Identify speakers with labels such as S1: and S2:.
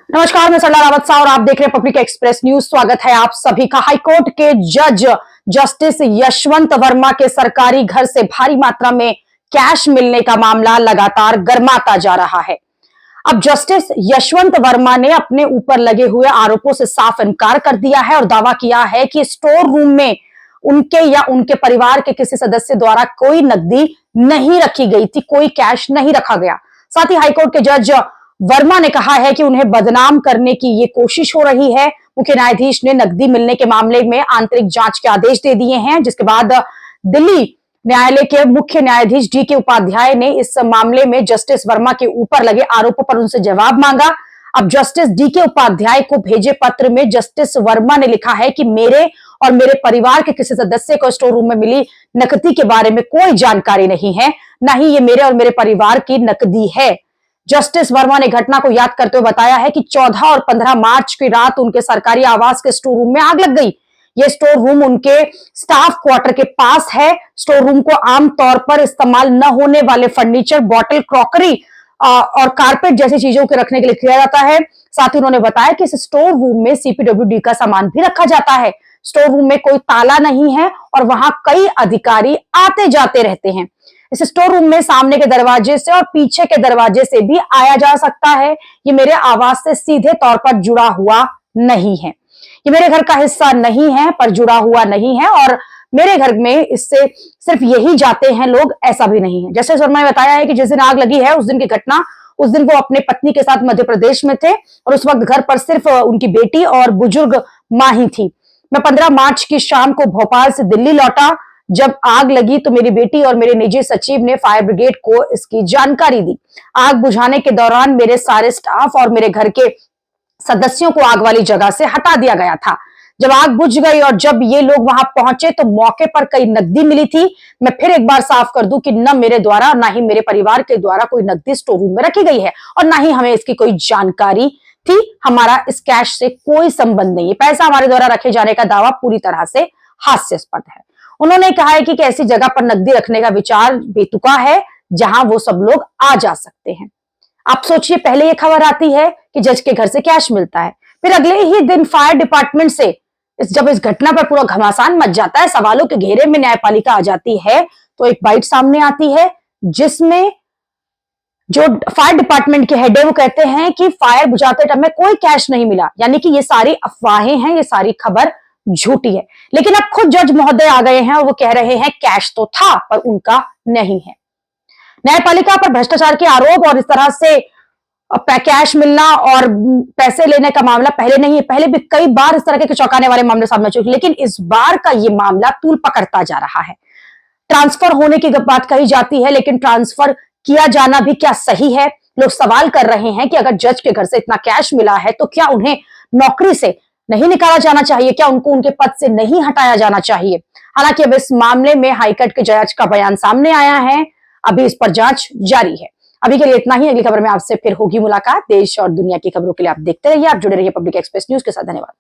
S1: नमस्कार, मैं सरला रावत सा और आप देख रहे हैं पब्लिक एक्सप्रेस न्यूज। स्वागत है आप सभी का। हाईकोर्ट के जज जस्टिस यशवंत वर्मा के सरकारी घर से भारी मात्रा में कैश मिलने का मामला लगातार गर्माता जा रहा है। अब जस्टिस यशवंत वर्मा ने अपने ऊपर लगे हुए आरोपों से साफ इनकार कर दिया है और दावा किया है कि स्टोर रूम में उनके या उनके परिवार के किसी सदस्य द्वारा कोई नकदी नहीं रखी गई थी, कोई कैश नहीं रखा गया। साथ ही हाईकोर्ट के जज वर्मा ने कहा है कि उन्हें बदनाम करने की ये कोशिश हो रही है। मुख्य न्यायाधीश ने नकदी मिलने के मामले में आंतरिक जांच के आदेश दे दिए हैं, जिसके बाद दिल्ली न्यायालय के मुख्य न्यायाधीश डी के उपाध्याय ने इस मामले में जस्टिस वर्मा के ऊपर लगे आरोपों पर उनसे जवाब मांगा। अब जस्टिस डी के उपाध्याय को भेजे पत्र में जस्टिस वर्मा ने लिखा है कि मेरे और मेरे परिवार के किसी सदस्य को स्टोर रूम में मिली नकदी के बारे में कोई जानकारी नहीं है, न ही ये मेरे और मेरे परिवार की नकदी है। जस्टिस वर्मा ने घटना को याद करते हुए बताया है कि 14 और 15 मार्च की रात उनके सरकारी आवास के स्टोर रूम में आग लग गई। यह स्टोर रूम उनके स्टाफ क्वार्टर के पास है। स्टोर रूम को आमतौर पर इस्तेमाल न होने वाले फर्नीचर, बॉटल, क्रॉकरी और कारपेट जैसी चीजों के रखने के लिए किया जाता है। साथ ही उन्होंने बताया कि इस स्टोर रूम में सीपीडब्ल्यूडी का सामान भी रखा जाता है। स्टोर रूम में कोई ताला नहीं है और वहां कई अधिकारी आते जाते रहते हैं। इस स्टोर रूम में सामने के दरवाजे से और पीछे के दरवाजे से भी आया जा सकता है। ये मेरे आवास से सीधे तौर पर जुड़ा हुआ नहीं है, ये मेरे घर का हिस्सा नहीं है, पर जुड़ा हुआ नहीं है और मेरे घर में इससे सिर्फ यही जाते हैं लोग, ऐसा भी नहीं है। जैसे वर्मा ने बताया है कि जिस दिन आग लगी है उस दिन की घटना, उस दिन वो अपने पत्नी के साथ मध्य प्रदेश में थे और उस वक्त घर पर सिर्फ उनकी बेटी और बुजुर्ग मां ही थी। मैं 15 मार्च की शाम को भोपाल से दिल्ली लौटा। जब आग लगी तो मेरी बेटी और मेरे निजी सचिव ने फायर ब्रिगेड को इसकी जानकारी दी। आग बुझाने के दौरान मेरे सारे स्टाफ और मेरे घर के सदस्यों को आग वाली जगह से हटा दिया गया था। जब आग बुझ गई और जब ये लोग वहां पहुंचे तो मौके पर कई नकदी मिली थी। मैं फिर एक बार साफ कर दूं कि न मेरे द्वारा न ही मेरे परिवार के द्वारा कोई नकदी स्टोर रूम में रखी गई है और न ही हमें इसकी कोई जानकारी थी। हमारा इस कैश से कोई संबंध नहीं है। पैसा हमारे द्वारा रखे जाने का दावा पूरी तरह से हास्यास्पद है। उन्होंने कहा है कि ऐसी जगह पर नकदी रखने का विचार बेतुका है जहां वो सब लोग आ जा सकते हैं। आप सोचिए, पहले ये खबर आती है कि जज के घर से कैश मिलता है, फिर अगले ही दिन फायर डिपार्टमेंट से जब इस घटना पर पूरा घमासान मच जाता है, सवालों के घेरे में न्यायपालिका आ जाती है, तो एक बाइट सामने आती है जिसमें जो फायर डिपार्टमेंट के हेड है वो कहते हैं कि फायर बुझाते टाइम में कोई कैश नहीं मिला, यानी कि ये सारी अफवाहें हैं, ये सारी खबर झूठी है। लेकिन अब खुद जज महोदय आ गए हैं और वो कह रहे हैं कैश तो था पर उनका नहीं है। न्यायपालिका पर भ्रष्टाचार के आरोप और इस तरह से कैश मिलना और पैसे लेने का मामला पहले नहीं है, पहले भी कई बार इस तरह के चौंकाने वाले मामले सामने आ चुके, लेकिन इस बार का ये मामला तूल पकड़ता जा रहा है। ट्रांसफर होने की बात कही जाती है, लेकिन ट्रांसफर किया जाना भी क्या सही है? लोग सवाल कर रहे हैं कि अगर जज के घर से इतना कैश मिला है तो क्या उन्हें नौकरी से नहीं निकाला जाना चाहिए? क्या उनको उनके पद से नहीं हटाया जाना चाहिए? हालांकि अब इस मामले में हाईकोर्ट के जज का बयान सामने आया है, अभी इस पर जांच जारी है। अभी के लिए इतना ही। अगली खबर में आपसे फिर होगी मुलाकात। देश और दुनिया की खबरों के लिए आप देखते रहिए, आप जुड़े रहिए पब्लिक एक्सप्रेस न्यूज के साथ। धन्यवाद।